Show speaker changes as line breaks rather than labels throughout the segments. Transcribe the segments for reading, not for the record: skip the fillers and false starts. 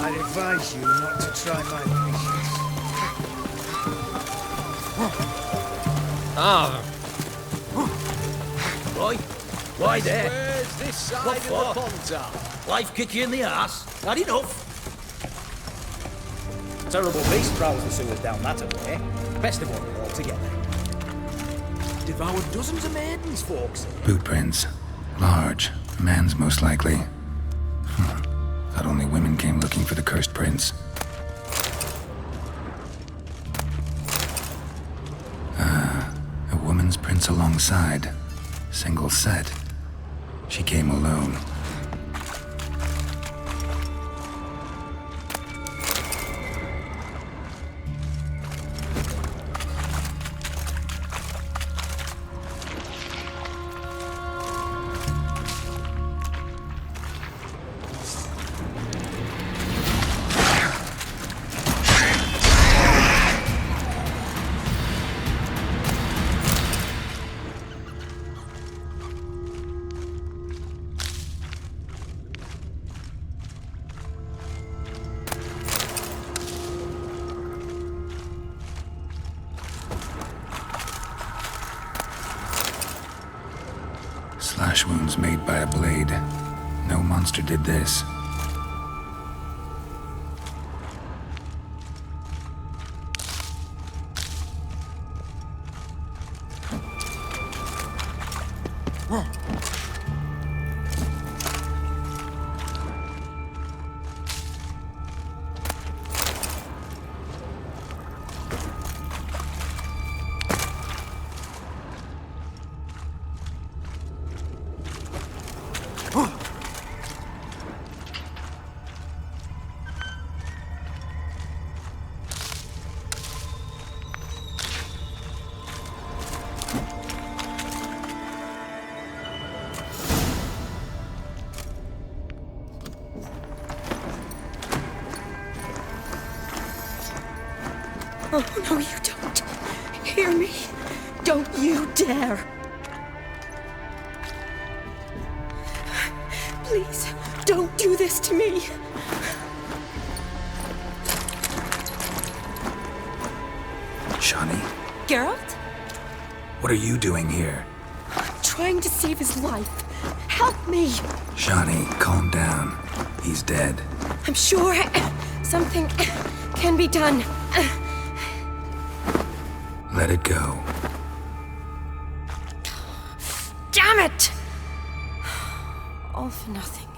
I advise you not to try my patience.
Ah. Right. Why there?
Where's this side
What
of
for?
the pond are?
Life kick you in the ass? Had enough?
Terrible beast prowls the sewers down that way. Best of all altogether. Devoured dozens of maidens, folks.
Boot prints. Large. A man's most likely. Thought only women came looking for the cursed prince. A woman's prints alongside. Single set. She came alone. Slash wounds made by a blade. No monster did this.
Oh, no, you don't. Hear me? Don't you dare. Please, don't do this to me.
Shani,
Geralt?
what are you doing here?
Trying to save his life. Help me.
Shani, calm down. He's dead.
I'm sure something can be done.
Let it go.
Damn it! All for nothing.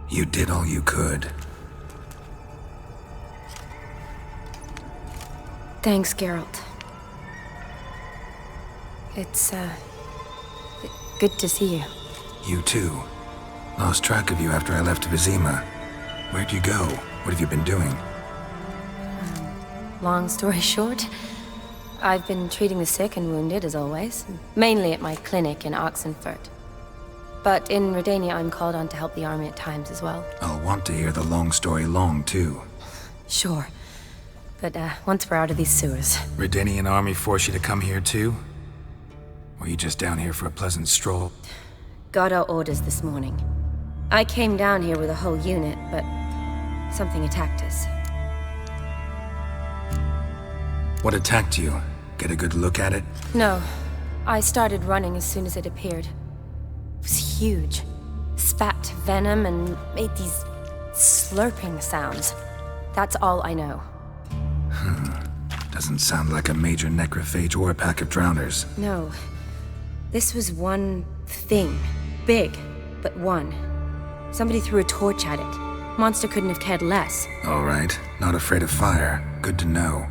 You did all you could.
Thanks, Geralt. It's, good to see you.
You too. Lost track of you after I left Vizima. Where'd you go? What have you been doing?
Long story short, I've been treating the sick and wounded, as always. Mainly at my clinic in Oxenfurt. But in Redania, I'm called on to help the army at times as well.
I'll want to hear the long story long, too.
Sure. But, once we're out of these sewers...
Redanian army force you to come here, too? Or you just down here for a pleasant stroll?
Got our orders this morning. I came down here with a whole unit, but something attacked us.
What attacked you? Get a good look at it?
No. I started running as soon as it appeared. It was huge. Spat venom and made these slurping sounds. That's all I know.
Doesn't sound like a major necrophage or a pack of drowners.
No. This was one thing. Big, but one. Somebody threw a torch at it. Monster couldn't have cared less.
All right. Not afraid of fire. Good to know.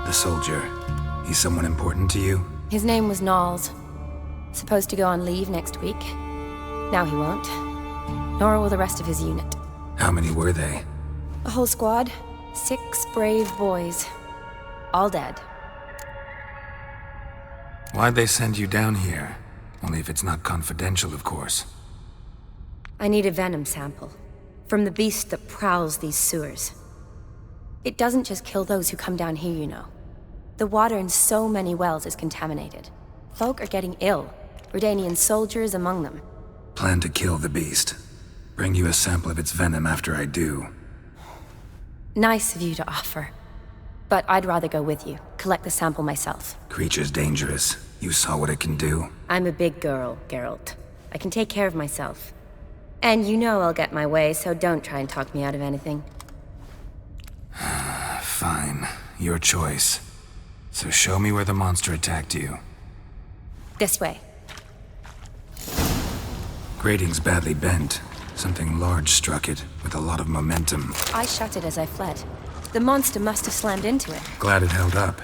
The soldier. He's someone important to you?
His name was Knowles. Supposed to go on leave next week. Now he won't. Nor will the rest of his unit.
How many were they?
A whole squad. 6 brave boys. All dead.
Why'd they send you down here? Only if it's not confidential, of course.
I need a venom sample. From the beast that prowls these sewers. It doesn't just kill those who come down here, you know. The water in so many wells is contaminated. Folk are getting ill. Redanian soldiers among them.
Plan to kill the beast. Bring you a sample of its venom after I do.
Nice of you to offer. But I'd rather go with you, collect the sample myself.
Creature's dangerous. You saw what it can do.
I'm a big girl, Geralt. I can take care of myself. And you know I'll get my way, so don't try and talk me out of anything.
Fine. Your choice. So show me where the monster attacked you.
This way.
Grating's badly bent. Something large struck it, with a lot of momentum.
I shut it as I fled. The monster must have slammed into it.
Glad it held up.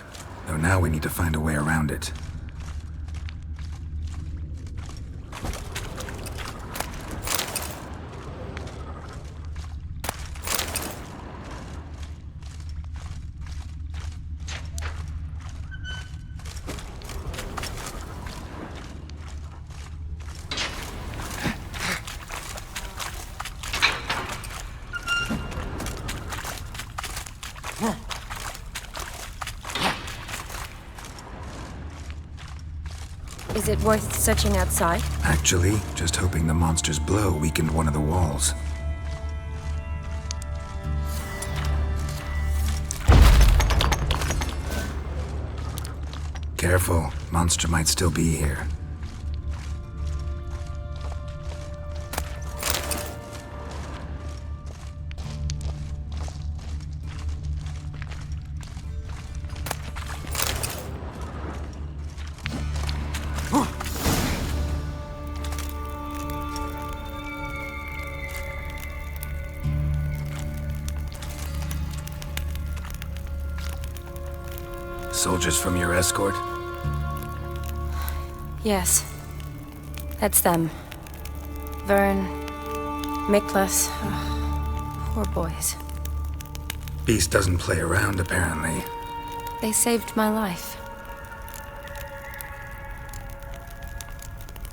Though now we need to find a way around it.
Is it worth searching outside?
Actually, just hoping the monster's blow weakened one of the walls. Careful, monster might still be here. Soldiers from your escort?
Yes. That's them. Vern, Miklas. Poor boys.
Beast doesn't play around, apparently.
They saved my life.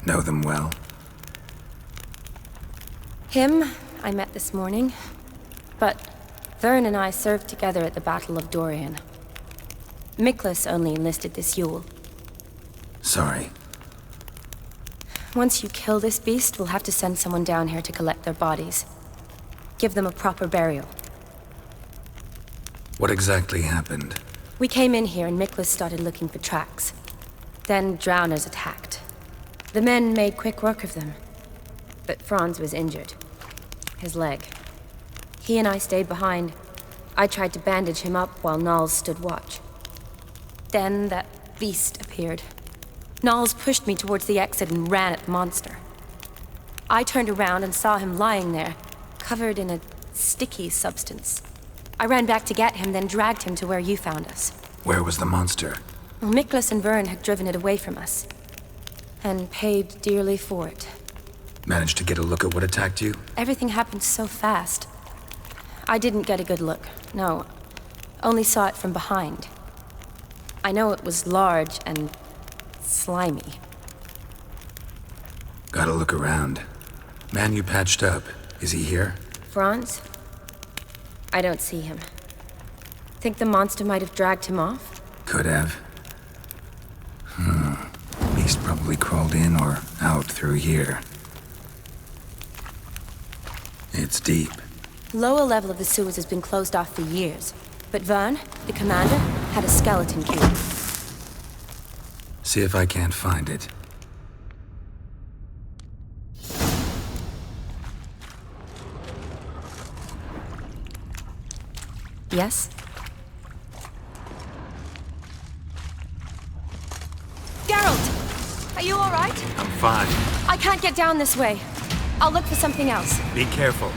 Know them well?
Him, I met this morning. But Vern and I served together at the Battle of Dorian. Miklas only enlisted this Yule.
Sorry.
Once you kill this beast, we'll have to send someone down here to collect their bodies. Give them a proper burial.
What exactly happened?
We came in here and Miklas started looking for tracks. Then drowners attacked. The men made quick work of them. But Franz was injured. His leg. He and I stayed behind. I tried to bandage him up while Nals stood watch. Then that beast appeared. Nals pushed me towards the exit and ran at the monster. I turned around and saw him lying there, covered in a sticky substance. I ran back to get him, then dragged him to where you found us.
Where was the monster?
Miklas and Vern had driven it away from us. And paid dearly for it.
Managed to get a look at what attacked you?
Everything happened so fast. I didn't get a good look, no. Only saw it from behind. I know it was large and slimy.
Gotta look around. Man you patched up, is he here?
Franz? I don't see him. Think the monster might have dragged him off?
Could have. Beast probably crawled in or out through here. It's deep.
Lower level of the sewers has been closed off for years. But Vern, the commander, had a skeleton key.
See if I can't find it.
Yes? Geralt! Are you alright?
I'm fine.
I can't get down this way. I'll look for something else.
Be careful.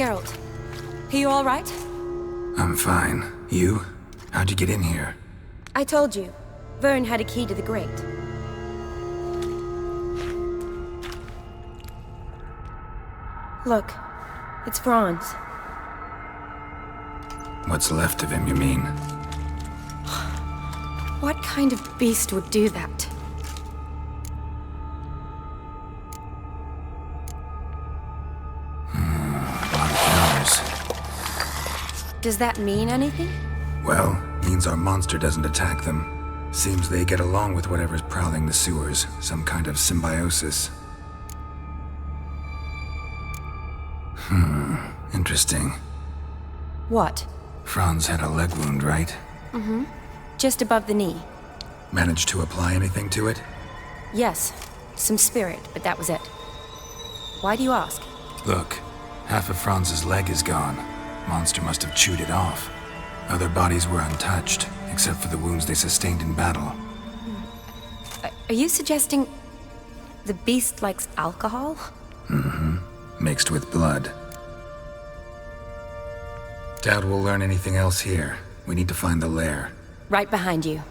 Geralt. Are you all right?
I'm fine. You? How'd you get in here?
I told you. Vern had a key to the grate. Look, it's Franz.
What's left of him, you mean?
What kind of beast would do that?
A lot of flowers.
Does that mean anything?
Well, means our monster doesn't attack them. Seems they get along with whatever's prowling the sewers. Some kind of symbiosis. Interesting.
What?
Franz had a leg wound, right?
Just above the knee.
Managed to apply anything to it?
Yes, some spirit, but that was it. Why do you ask?
Look, half of Franz's leg is gone. Monster must have chewed it off. Other bodies were untouched, except for the wounds they sustained in battle.
Are you suggesting the beast likes alcohol?
Mixed with blood. Doubt we'll learn anything else here. We need to find the lair.
Right behind you.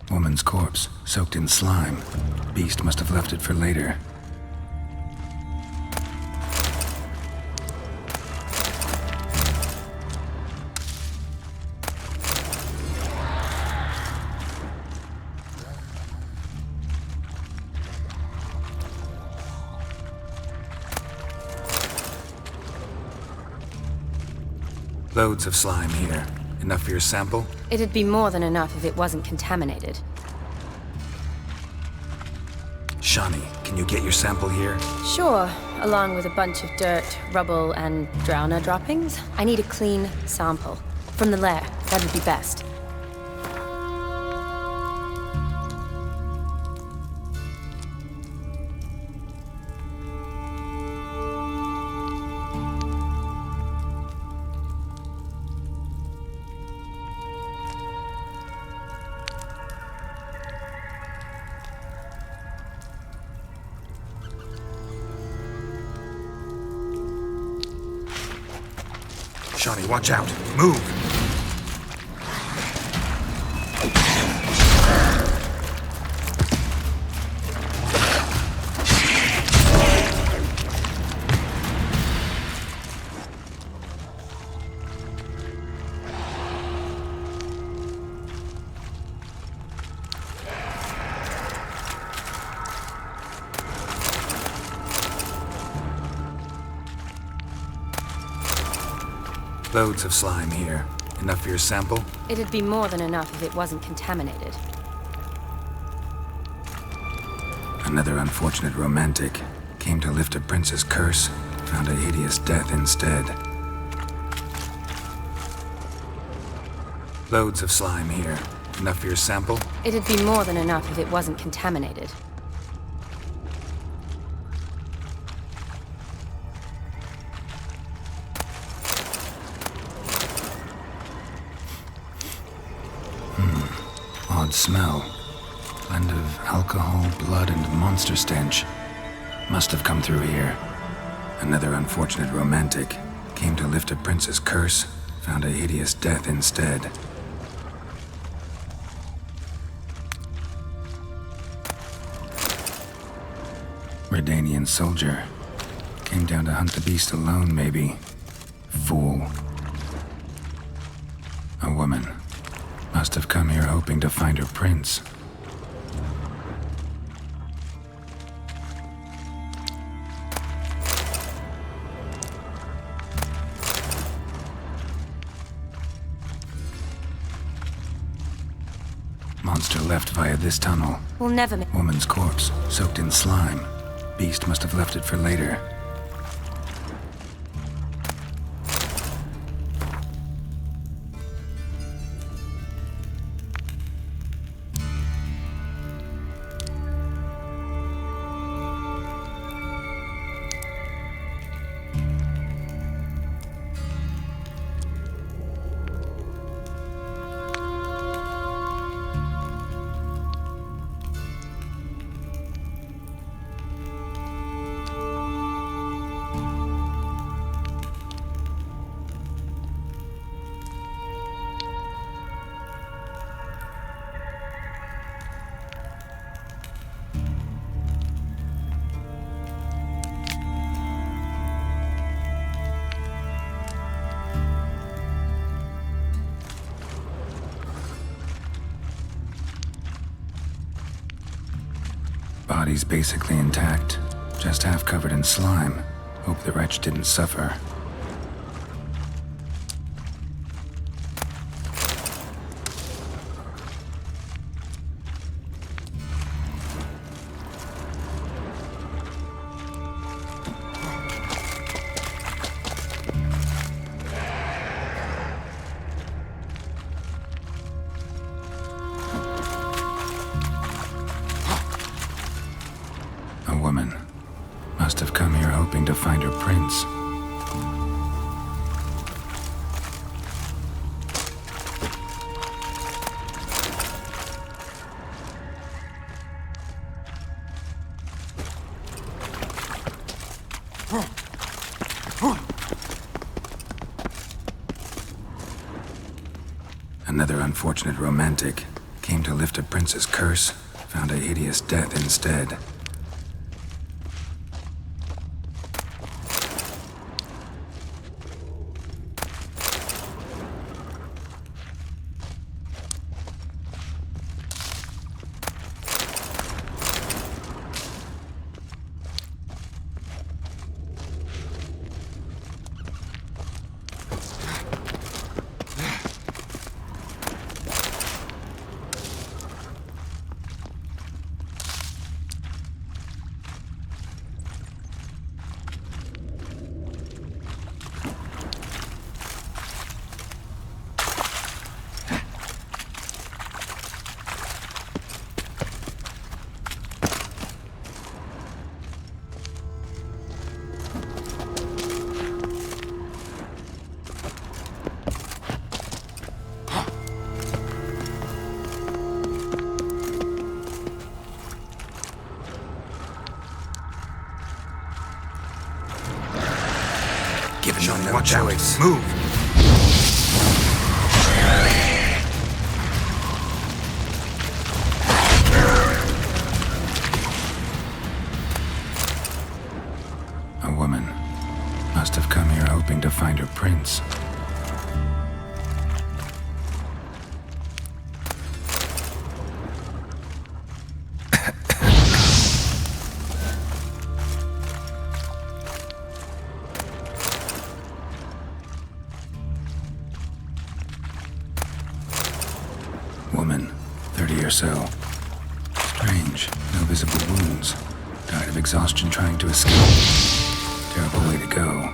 Woman's corpse, soaked in slime. Beast must have left it for later. Loads of slime here. Enough for your sample?
It'd be more than enough if it wasn't contaminated.
Shawnee, can you get your sample here?
Sure, along with a bunch of dirt, rubble, and drowner droppings. I need a clean sample. From the lair, that would be best.
Shawnee, watch out. Move! Loads of slime here. Enough for your sample?
It'd be more than enough if it wasn't contaminated.
Another unfortunate romantic. Came to lift a prince's curse, found a hideous death instead. Loads of slime here. Enough for your sample?
It'd be more than enough if it wasn't contaminated.
Odd smell. Blend of alcohol, blood, and monster stench. Must have come through here. Another unfortunate romantic. Came to lift a prince's curse, found a hideous death instead. Redanian soldier. Came down to hunt the beast alone, maybe. Fool. A woman. Must have come here hoping to find her prince. Monster left via this tunnel.
We'll never
Woman's corpse, soaked in slime. Beast must have left it for later. Body's basically intact, just half covered in slime. Hope the wretch didn't suffer. A woman. Must have come here hoping to find her prince. Another unfortunate romantic came to lift a prince's curse, found a hideous death instead.
Given
Johnny,
no
watch out.
choice.
Move! A woman. Must have come here hoping to find her prince. Woman, 30 or so. Strange, no visible wounds. Died of exhaustion trying to escape. Terrible way to go.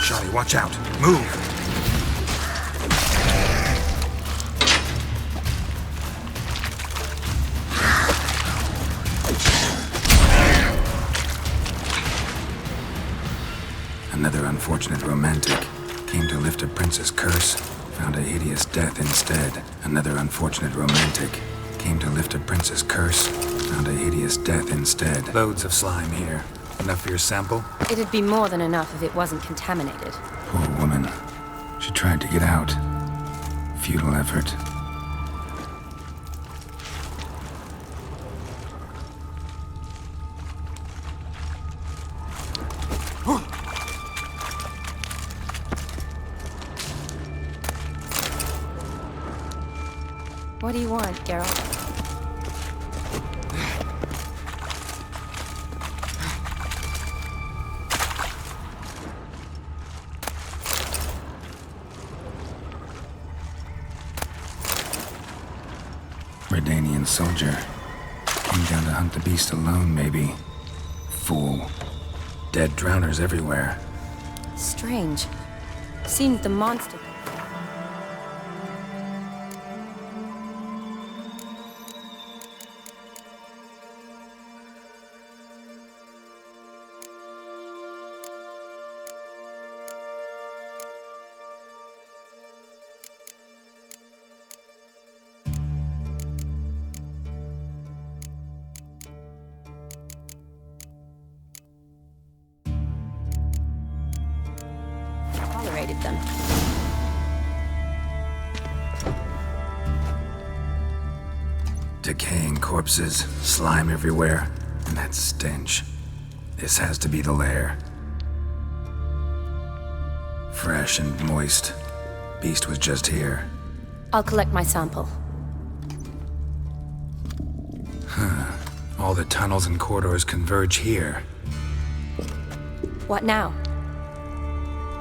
Charlie, watch out. Move!
Another unfortunate romantic came to lift a prince's curse, found a hideous death instead. Another unfortunate romantic came to lift a prince's curse, found a hideous death instead. Loads of slime here. Enough for your sample?
It'd be more than enough if it wasn't contaminated.
Poor woman. She tried to get out. Futile effort.
What do you want, Geralt?
Redanian soldier. Came down to hunt the beast alone, maybe. Fool. Dead drowners everywhere.
Strange. Seems the monster... tolerated them.
Decaying corpses, slime everywhere, and that stench. This has to be the lair. Fresh and moist. Beast was just here.
I'll collect my sample.
All the tunnels and corridors converge here.
What now?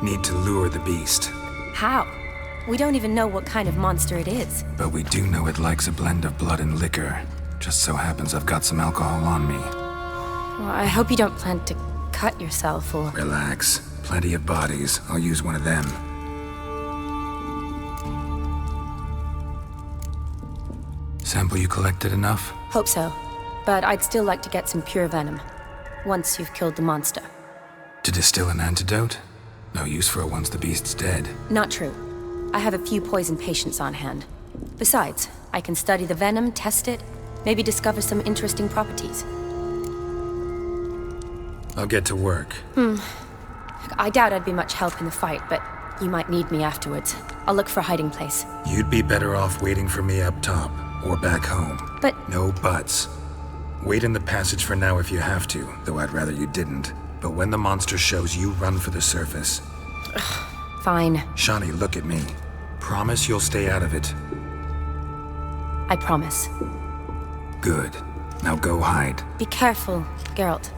Need to lure the beast.
How? We don't even know what kind of monster it is.
But we do know it likes a blend of blood and liquor. Just so happens I've got some alcohol on me.
Well, I hope you don't plan to cut yourself or...
Relax. Plenty of bodies. I'll use one of them. Sample you collected enough?
Hope so. But I'd still like to get some pure venom. Once you've killed the monster.
To distill an antidote? No use for it once the beast's dead.
Not true. I have a few poison patients on hand. Besides, I can study the venom, test it, maybe discover some interesting properties.
I'll get to work.
I doubt I'd be much help in the fight, but you might need me afterwards. I'll look for a hiding place.
You'd be better off waiting for me up top, or back home.
But...
No buts. Wait in the passage for now if you have to, though I'd rather you didn't. But when the monster shows, you run for the surface.
fine.
Shani, look at me. Promise you'll stay out of it.
I promise.
Good. Now go hide.
Be careful, Geralt.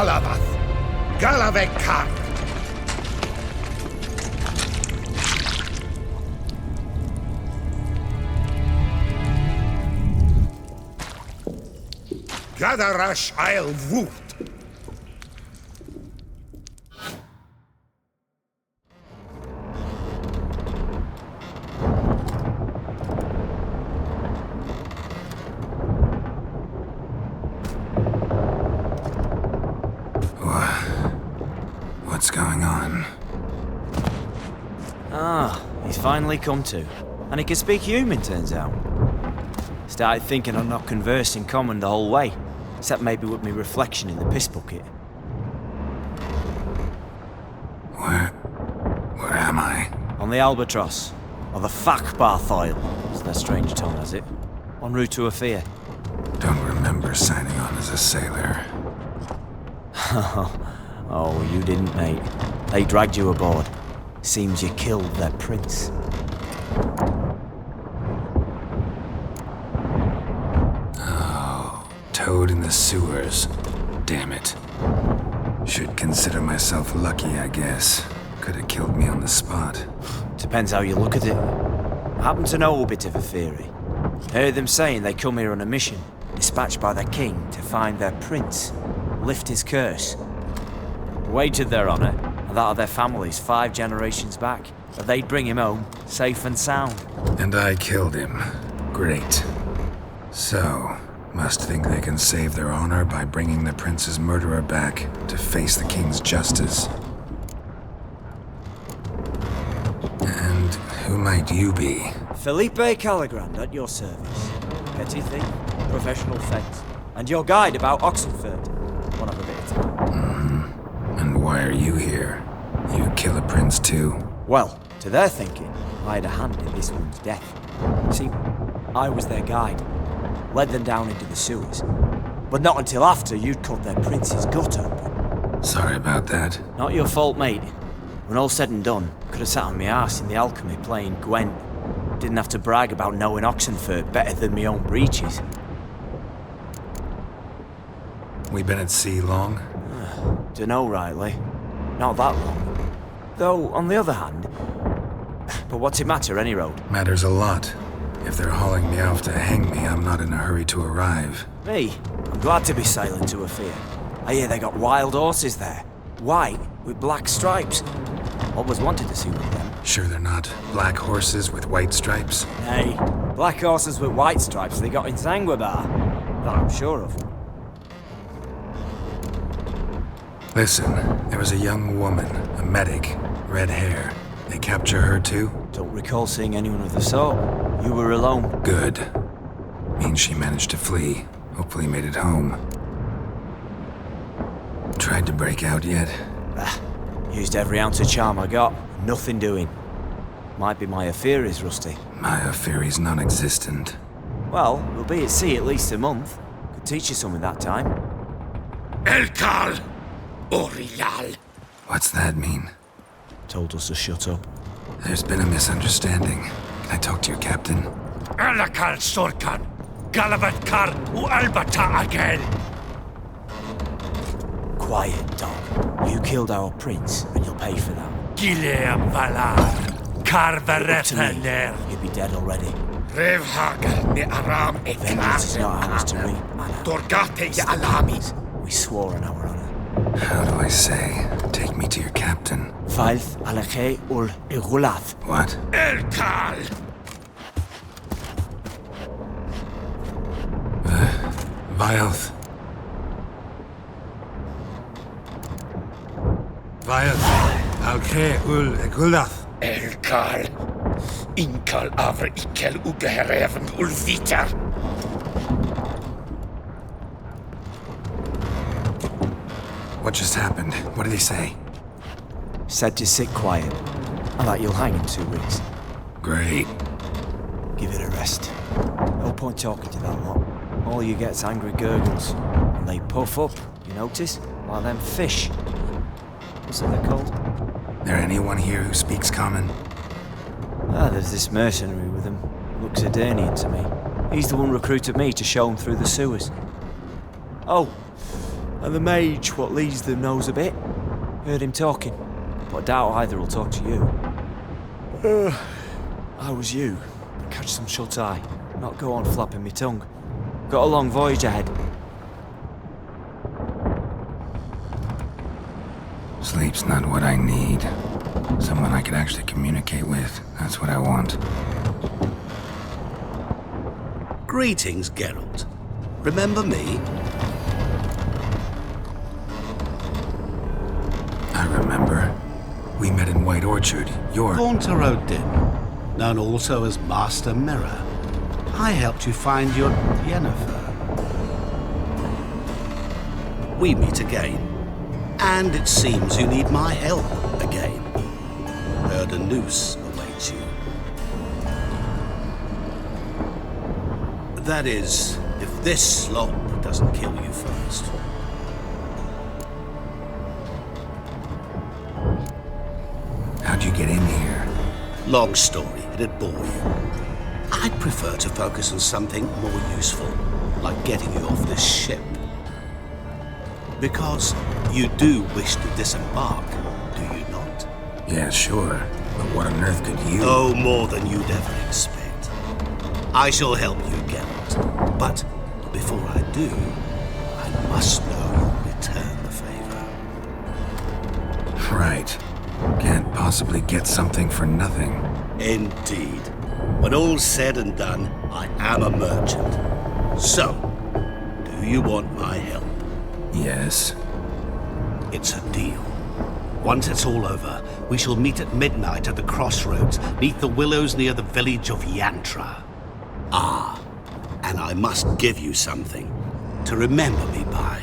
Kalavath, Galavekar. Gadarash I'll woot.
What's going on?
Ah, he's finally come to. And he can speak human, turns out. Started thinking I'd not conversed in common the whole way, except maybe with me reflection in the piss bucket.
Where am I?
On the Albatross, or the Fakbarthoil, as their strange tongue has it, en route to Afia.
Don't remember signing on as a sailor.
Oh, you didn't, mate. They dragged you aboard. Seems you killed their prince.
Oh, toad in the sewers. Damn it. Should consider myself lucky, I guess. Could have killed me on the spot.
Depends how you look at it. I happen to know a bit of a theory. Heard them saying they come here on a mission, dispatched by their king to find their prince, lift his curse. Wagered their honour, and that of their families 5 generations back, that they'd bring him home, safe and sound.
And I killed him. Great. So, must think they can save their honor by bringing the prince's murderer back to face the king's justice. And who might you be?
Felipe Caligrand at your service. Petty thief, professional fence, and your guide about Oxenford. One of a bit of time.
And why are you here? You kill a prince too?
Well, to their thinking, I had a hand in this one's death. See, I was their guide. Led them down into the sewers. But not until after you'd cut their prince's gut open.
Sorry about that.
Not your fault, mate. When all said and done, could have sat on my arse in the alchemy playing Gwent. Didn't have to brag about knowing Oxenford better than my own breeches.
We been at sea long?
Dunno rightly. Not that long. Though, on the other hand... But what's it matter, any road?
Matters a lot. If they're hauling me off to hang me, I'm not in a hurry to arrive.
Me? I'm glad to be sailing to Afia. I hear they got wild horses there. White, with black stripes. Always wanted to see one of them.
Sure they're not black horses with white stripes?
Hey, black horses with white stripes they got in Sanguibar. That I'm sure of.
Listen, there was a young woman, a medic, red hair. They capture her too?
Don't recall seeing anyone of the sort. You were alone.
Good. Means she managed to flee. Hopefully made it home. Tried to break out yet?
Used every ounce of charm I got. Nothing doing. Might be my Afiri's rusty.
My Afiri's non-existent.
Well, we'll be at sea at least a month. Could teach you something that time.
Elkal Orial.
What's that mean?
Told us to shut up.
There's been a misunderstanding. Can I talk to your captain?
Alakal Sorkan. Galavat Kar U Albata Agel.
Quiet, dog. You killed our prince, and you'll pay for that.
Gileam Valar.
Up to
Karvarethaner.
me. You'd be dead already.
Revhagel Ne Aram
Vengeance is not ours to
Eklar.
reap, Anna.
Dorgate Ya Alami.
We swore on our honor.
How do I say? Take me to your captain.
Failth Alakhe ul Igulath.
What?
Elkal.
Vilth.
Vilth. Alke ul egulath.
Elkal. Inkal Avre Ikel Ugehereven Ulviter.
What just happened? What did he say?
Said to sit quiet, and that you'll hang in 2 weeks.
Great.
Give it a rest. No point talking to that lot. All you get's angry gurgles. And they puff up, you notice? Like them fish. What's that they're called?
There anyone here who speaks common?
There's this mercenary with him. Looks Edirnian to me. He's the one recruited me to show him through the sewers. Oh, And the mage what leads them knows a bit. Heard him talking, but I doubt either will talk to you. I was you. Catch some shut-eye, not go on flapping me tongue. Got a long voyage ahead.
Sleep's not what I need. Someone I could actually communicate with. That's what I want.
Greetings, Geralt. Remember me?
I remember. We met in White Orchard. You're...
Gaunter Odin, known also as Master Mirror. I helped you find your Yennefer. We meet again. And it seems you need my help again. Heard a noose awaits you. That is, if this slop doesn't kill you first.
How'd you get in here?
Long story, it'd bore you. I'd prefer to focus on something more useful, like getting you off this ship. Because you do wish to disembark, do you not?
Yeah, sure. But what on earth could you...
Oh, more than you'd ever expect. I shall help you, Geralt. But before I do, I must know you'll return the favor.
Right. Can't possibly get something for nothing.
Indeed. When all's said and done, I am a merchant. So, do you want my help?
Yes.
It's a deal. Once it's all over, we shall meet at midnight at the crossroads, neath the willows near the village of Yantra. Ah, and I must give you something to remember me by.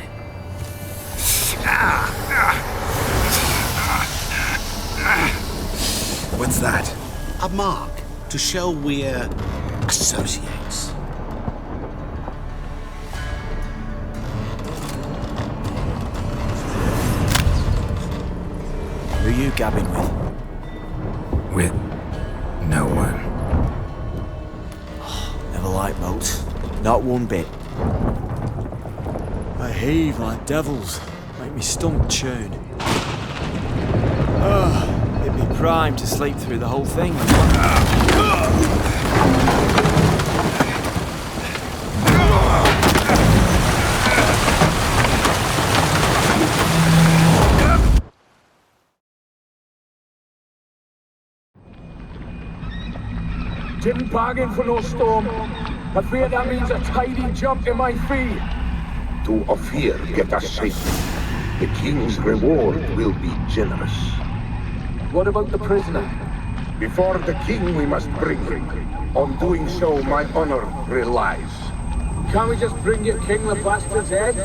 What's that?
A mark to show we're associates.
Who are you gabbing with?
With... no one.
Never liked boats. Not one bit. They heave like devils. Make me stomach churn. It'd be prime to sleep through the whole thing.
Didn't bargain for no storm. I fear that means a tidy jump in my fee.
To Ophir get us safely. The king's reward will be generous.
What about the prisoner?
Before the king we must bring him. On doing so, my honor relies.
Can't we just bring your king the bastard's head?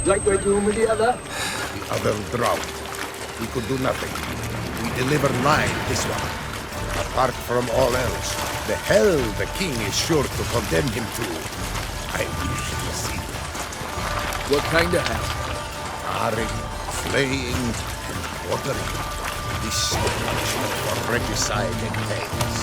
Like we're doing with the other?
The other drowned. We could do nothing. We deliver live this one. Apart from all else, the hell the king is sure to condemn him to. I wish to see it.
What kind of hell?
Harring, flaying, and quartering. This is the punishment for regicide and things.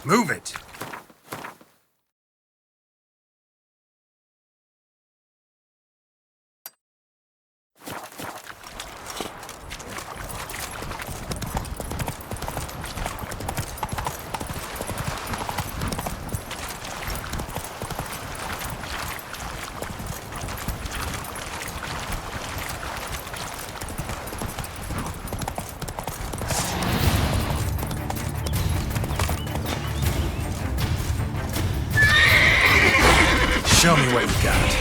Move it! Show me what you got.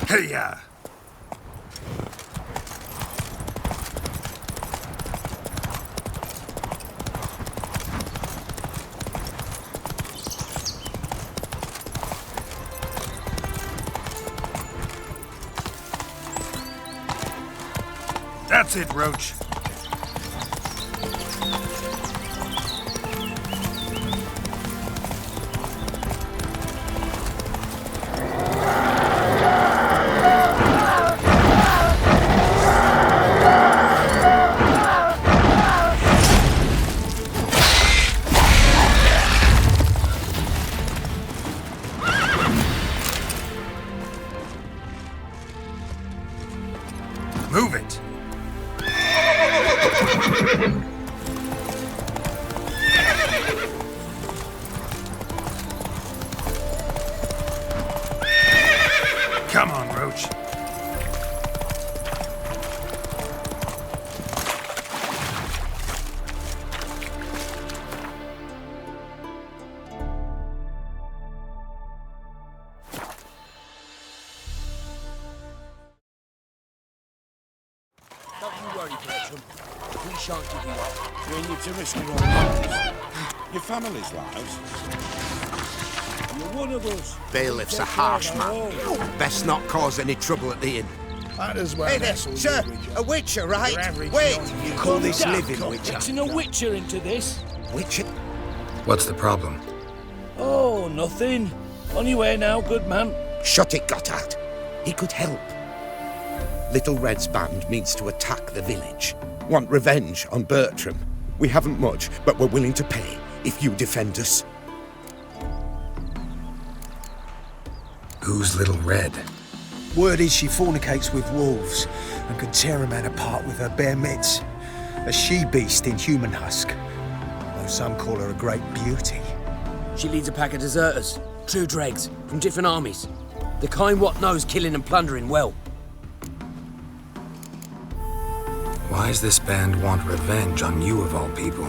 Hey-ya! That's it, Roach. Move it! Come on, Roach.
Don't you worry, Bertram. We shan't give you up.
We need to risk your own lives. Your family's lives.
You're one of us.
Bailiff's a harsh man. Best not cause any trouble at the inn.
Might as well
Hey there,
hassle
sir!
you with
A witcher, right?
your average
Wait!
young
You
youth.
call this
Calm down,
living,
Cop.
witcher?
Mixing a witcher into this.
Witcher?
What's the problem?
Oh, nothing. On your way now, good man.
Shut it, Gotthard. He could help. Little Red's band means to attack the village. Want revenge on Bertram. We haven't much, but we're willing to pay if you defend us.
Who's Little Red?
Word is she fornicates with wolves and can tear a man apart with her bare mitts. A she-beast in human husk. Though some call her a great beauty.
She leads a pack of deserters, true dregs, from different armies. The kind what knows killing and plundering well.
Why does this band want revenge on you of all people?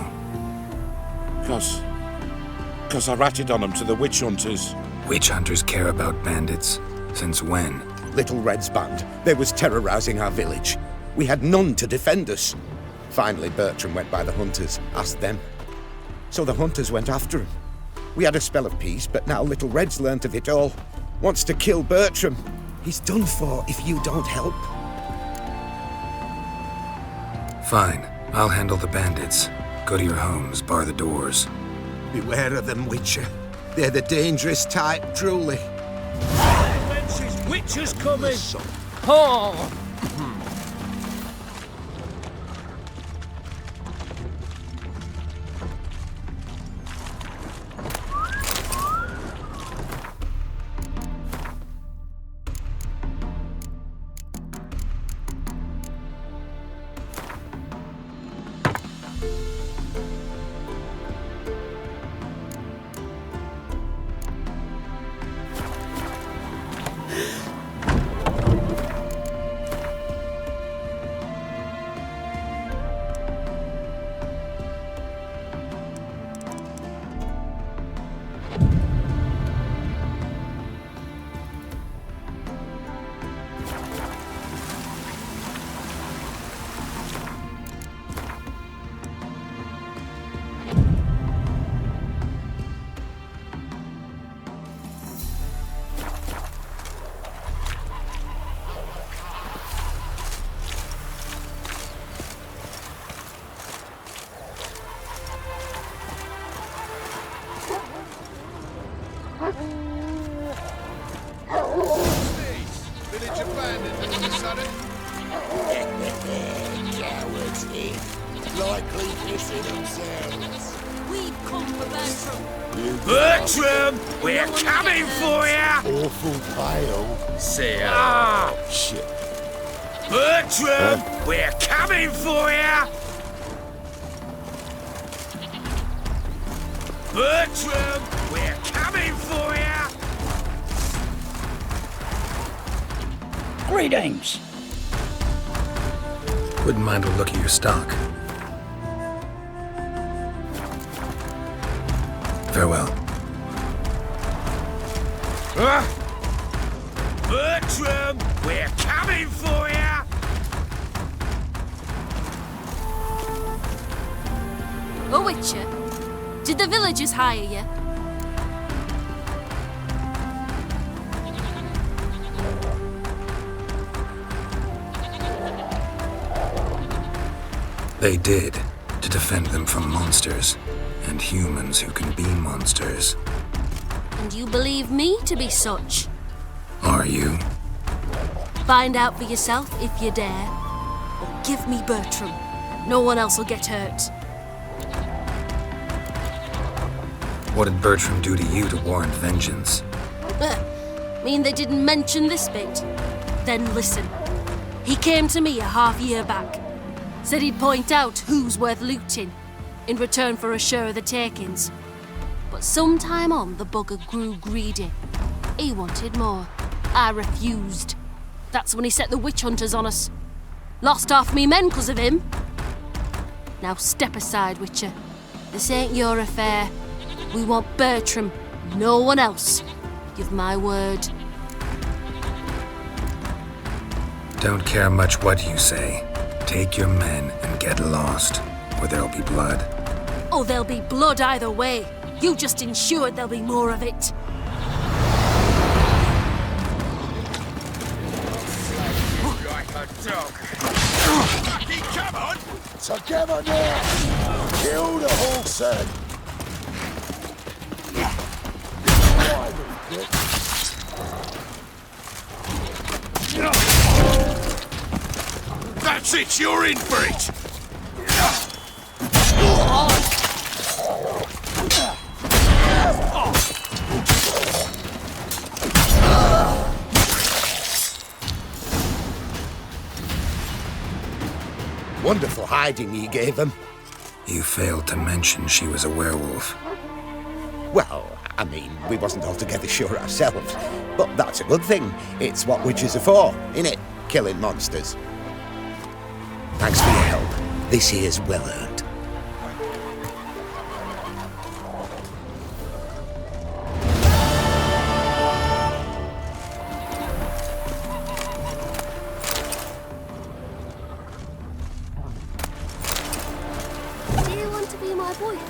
Because I ratted on them to the witch hunters.
Witch hunters care about bandits. Since when?
Little Red's band. They was terrorizing our village. We had none to defend us. Finally, Bertram went by the hunters, asked them. So the hunters went after him. We had a spell of peace, but now Little Red's learnt of it all. Wants to kill Bertram. He's done for if you don't help.
Fine. I'll handle the bandits. Go to your homes, bar the doors.
Beware of them, Witcher. They're the dangerous type, truly.
Witcher's coming.
Oh!
likely pissing themselves.
We've come for Bertram.
Bertram, we're coming for you!
Awful pale.
Say
Shit.
Bertram, we're coming for you! Bertram, we're coming for you!
Greetings.
Wouldn't mind a look at your stock. Farewell.
Bertram, we're coming for you!
Oh, Witcher, did the villagers hire you?
They did, to defend them from monsters, and humans who can be monsters.
And you believe me to be such?
Are you?
Find out for yourself if you dare. Or give me Bertram. No one else will get hurt.
What did Bertram do to you to warrant vengeance?
Mean they didn't mention this bit? Then listen. He came to me a half-year back. Said he'd point out who's worth looting, in return for a share of the takings. But sometime on, the bugger grew greedy. He wanted more. I refused. That's when he set the witch hunters on us. Lost half me men 'cause of him. Now step aside, Witcher. This ain't your affair. We want Bertram, no one else. Give my word.
Don't care much what you say. Take your men and get lost, or there'll be blood.
Oh, there'll be blood either way. You just ensured there'll be more of it.
Like a dog. Come on!
Together now! Kill the horse then!
That's it, you're in for it!
Wonderful hiding you gave him.
You failed to mention she was a werewolf.
Well, I mean, we wasn't altogether sure ourselves. But that's a good thing. It's what witches are for, innit? Killing monsters. Thanks for your help. This here's well earned.
Do you want to be my boyfriend?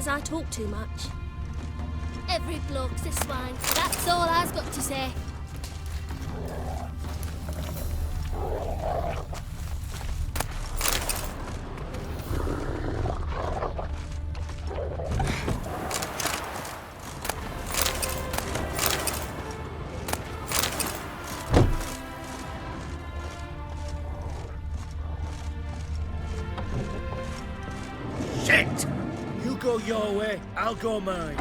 says I talk too much. Every bloke's a swine. That's all I've got to say.
Shit! You go your way, I'll go mine.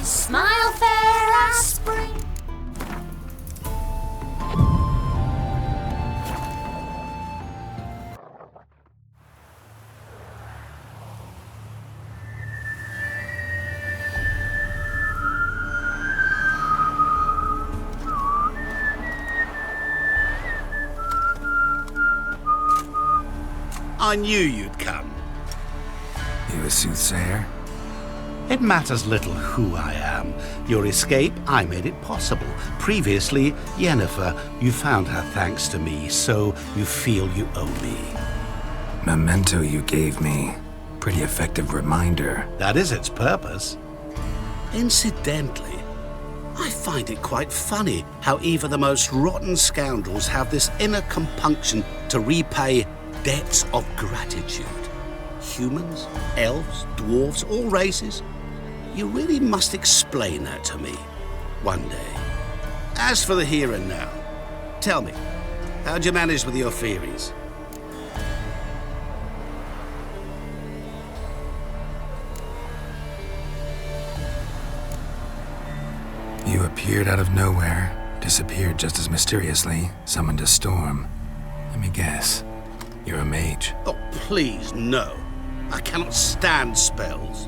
Smile fair as spring.
I knew you'd come.
You a soothsayer?
It matters little who I am. Your escape, I made it possible. Previously, Yennefer, you found her thanks to me, so you feel you owe me.
Memento you gave me. Pretty effective reminder.
That is its purpose. Incidentally, I find it quite funny how even the most rotten scoundrels have this inner compunction to repay debts of gratitude. Humans, elves, dwarves, all races. You really must explain that to me one day. As for the here and now, tell me, how'd you manage with your theories?
You appeared out of nowhere, disappeared just as mysteriously, summoned a storm. Let me guess. You're a mage.
Oh, please, no. I cannot stand spells.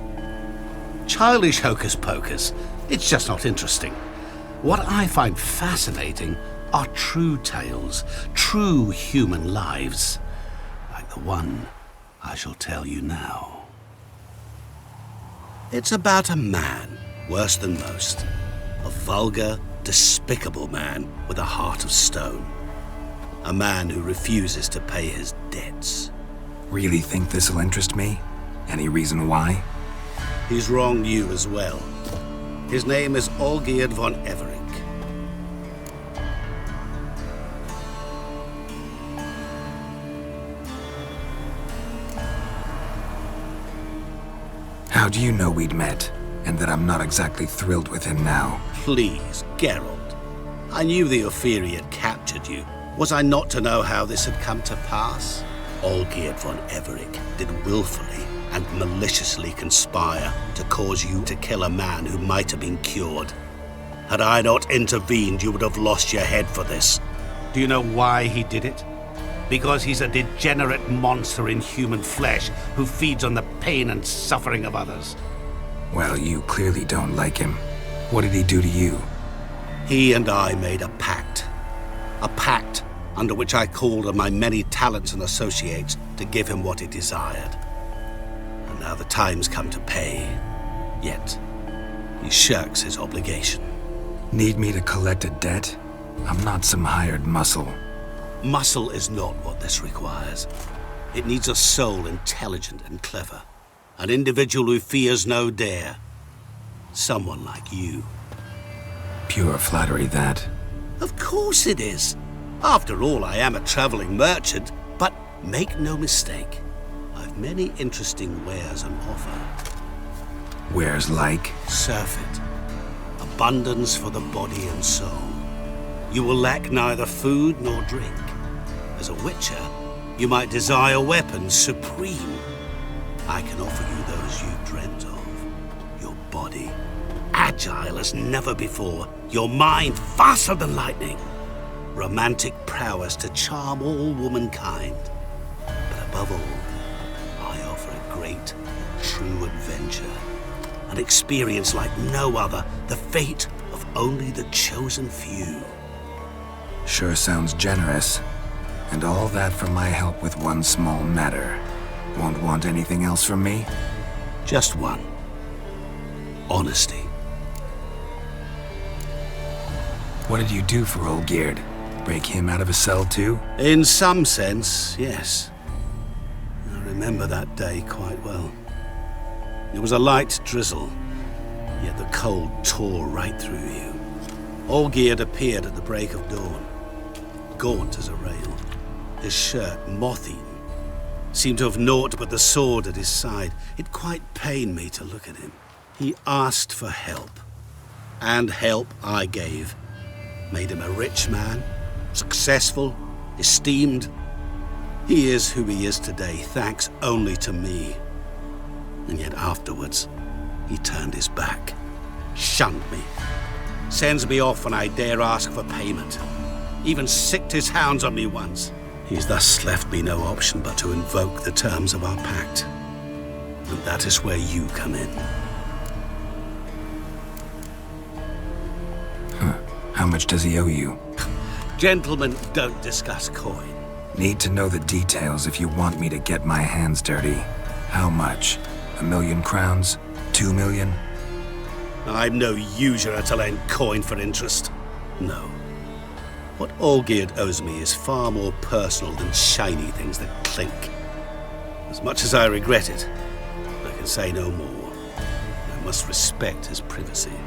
Childish hocus pocus. It's just not interesting. What I find fascinating are true tales, true human lives, like the one I shall tell you now. It's about a man, worse than most. A vulgar, despicable man with a heart of stone. A man who refuses to pay his debts.
Really think this'll interest me? Any reason why?
He's wronged you as well. His name is Olgierd von Everink.
How do you know we'd met, and that I'm not exactly thrilled with him now?
Please, Geralt. I knew the Ophiri had captured you. Was I not to know how this had come to pass? Olgierd von Everink did willfully and maliciously conspire to cause you to kill a man who might have been cured. Had I not intervened, you would have lost your head for this. Do you know why he did it? Because he's a degenerate monster in human flesh who feeds on the pain and suffering of others.
Well, you clearly don't like him. What did he do to you?
He and I made a pact. A pact under which I called on my many talents and associates to give him what he desired. And now the time's come to pay. Yet, he shirks his obligation.
Need me to collect a debt? I'm not some hired muscle.
Muscle is not what this requires. It needs a soul intelligent and clever. An individual who fears no dare. Someone like you.
Pure flattery, that.
Of course it is. After all, I am a traveling merchant, but make no mistake, I've many interesting wares on offer.
Wares like?
Surfeit. Abundance for the body and soul. You will lack neither food nor drink. As a witcher, you might desire weapons supreme. I can offer you those you dreamt of. Your body, agile as never before. Your mind, faster than lightning. Romantic prowess to charm all womankind. But above all, I offer a great, true adventure. An experience like no other, the fate of only the chosen few.
Sure sounds generous. And all that for my help with one small matter. Won't want anything else from me?
Just one. Honesty.
What did you do for old Geard? Break him out of a cell too?
In some sense, yes. I remember that day quite well. It was a light drizzle, yet the cold tore right through you. Olgierd appeared at the break of dawn, gaunt as a rail, his shirt moth-eaten. Seemed to have naught but the sword at his side. It quite pained me to look at him. He asked for help, and help I gave. Made him a rich man, successful, esteemed. He is who he is today, thanks only to me. And yet afterwards, he turned his back, shunned me, sends me off when I dare ask for payment. Even sicked his hounds on me once. He's thus left me no option but to invoke the terms of our pact. And that is where you come in.
How much does he owe you?
Gentlemen don't discuss coin.
Need to know the details if you want me to get my hands dirty. How much? 1,000,000 crowns? 2 million?
I'm no usurer to lend coin for interest. No. What Olgierd owes me is far more personal than shiny things that clink. As much as I regret it, I can say no more. I must respect his privacy.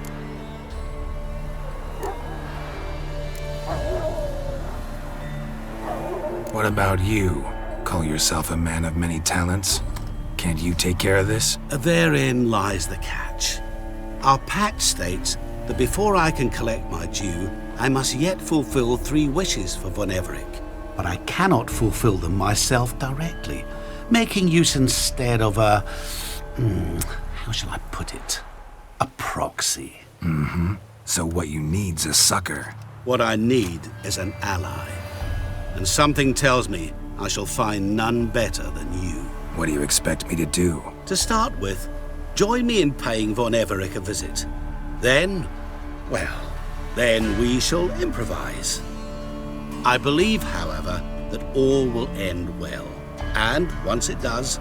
What about you? Call yourself a man of many talents? Can't you take care of this?
Therein lies the catch. Our pact states that before I can collect my due, I must yet fulfill 3 wishes for Von Everec. But I cannot fulfill them myself directly, making use instead of a... how shall I put it? A proxy.
So what you need's a sucker.
What I need is an ally. And something tells me I shall find none better than you.
What do you expect me to do?
To start with, join me in paying Von Everec a visit. Then, well, then we shall improvise. I believe, however, that all will end well. And once it does,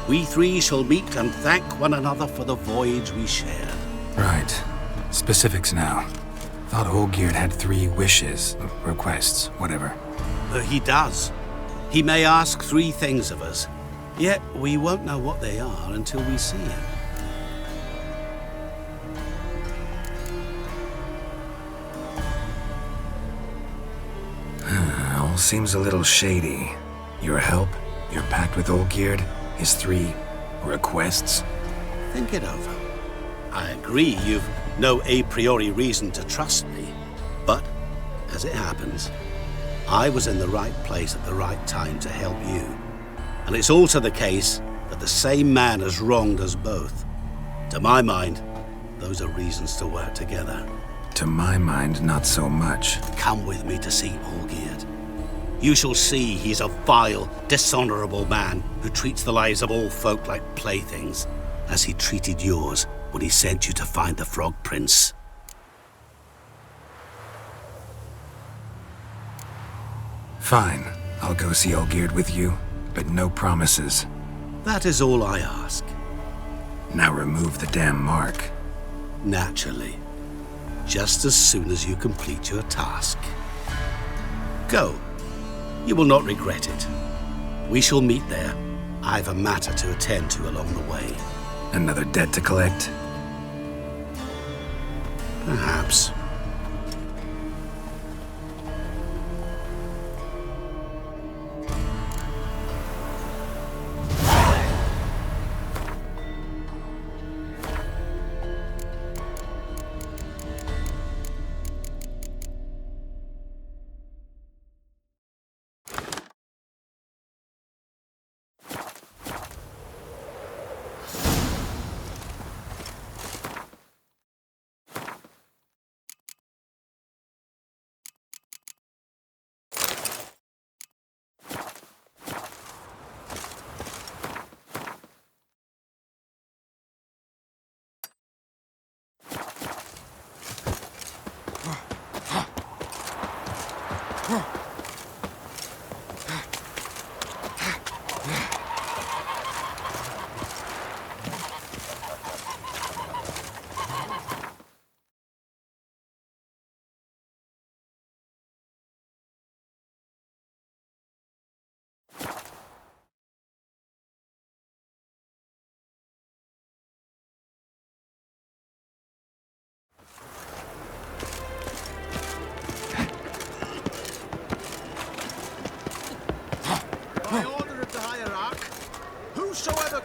we 3 shall meet and thank one another for the voyage we shared.
Right. Specifics now. Thought Olgierd had 3 wishes, requests, whatever.
He does. He may ask 3 things of us, yet we won't know what they are until we see him.
All seems a little shady. Your help, your pact with Olgierd, his 3 requests.
Think it over. I agree you've no a priori reason to trust me, but as it happens, I was in the right place at the right time to help you. And it's also the case that the same man has wronged us both. To my mind, those are reasons to work together.
To my mind, not so much.
Come with me to see Olgierd. You shall see he's a vile, dishonorable man who treats the lives of all folk like playthings, as he treated yours when he sent you to find the Frog Prince.
Fine. I'll go see Olgierd with you, but no promises.
That is all I ask.
Now remove the damn mark.
Naturally. Just as soon as you complete your task. Go. You will not regret it. We shall meet there. I've a matter to attend to along the way.
Another debt to collect?
Perhaps.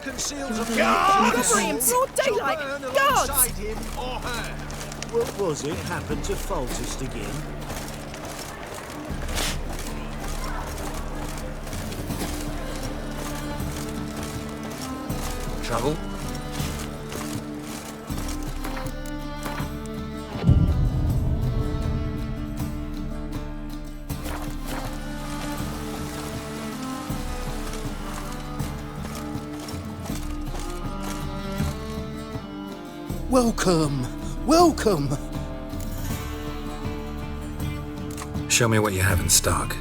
conceals a
Robbery in broad daylight! Guards!
him or her.
What was it happened to Faltist again?
Trouble?
Welcome! Welcome!
Show me what you have in stock.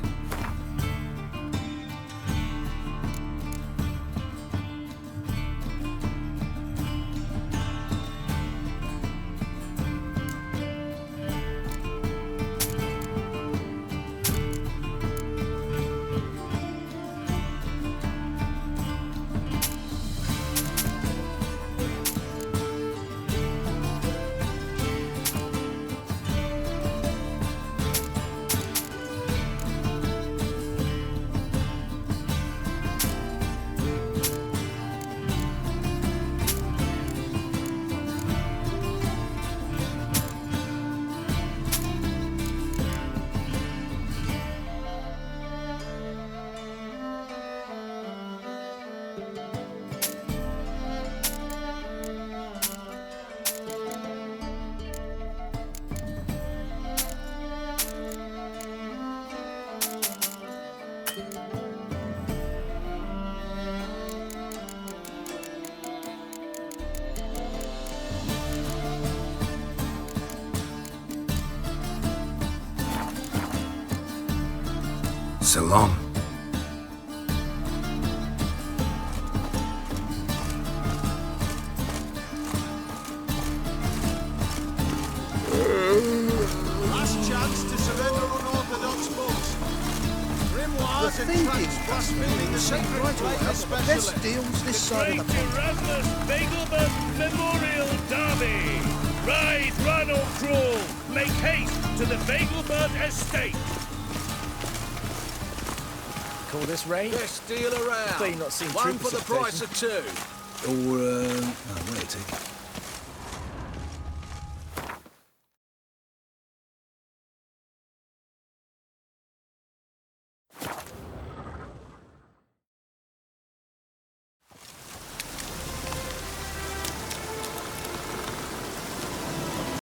So long.
Last chance to surrender unorthodox books. Grimoires and tracts blaspheming the sacred flame of specialists.
Best deals this side of the pond.
Erasmus Bagelman Memorial Derby. Ride, run or crawl. Make haste to the Bagelbird estate.
Call this rain?
Best deal around.
Thought you not seen
One
troopers
for the
at
price
station.
of two.
Or, wait a tick.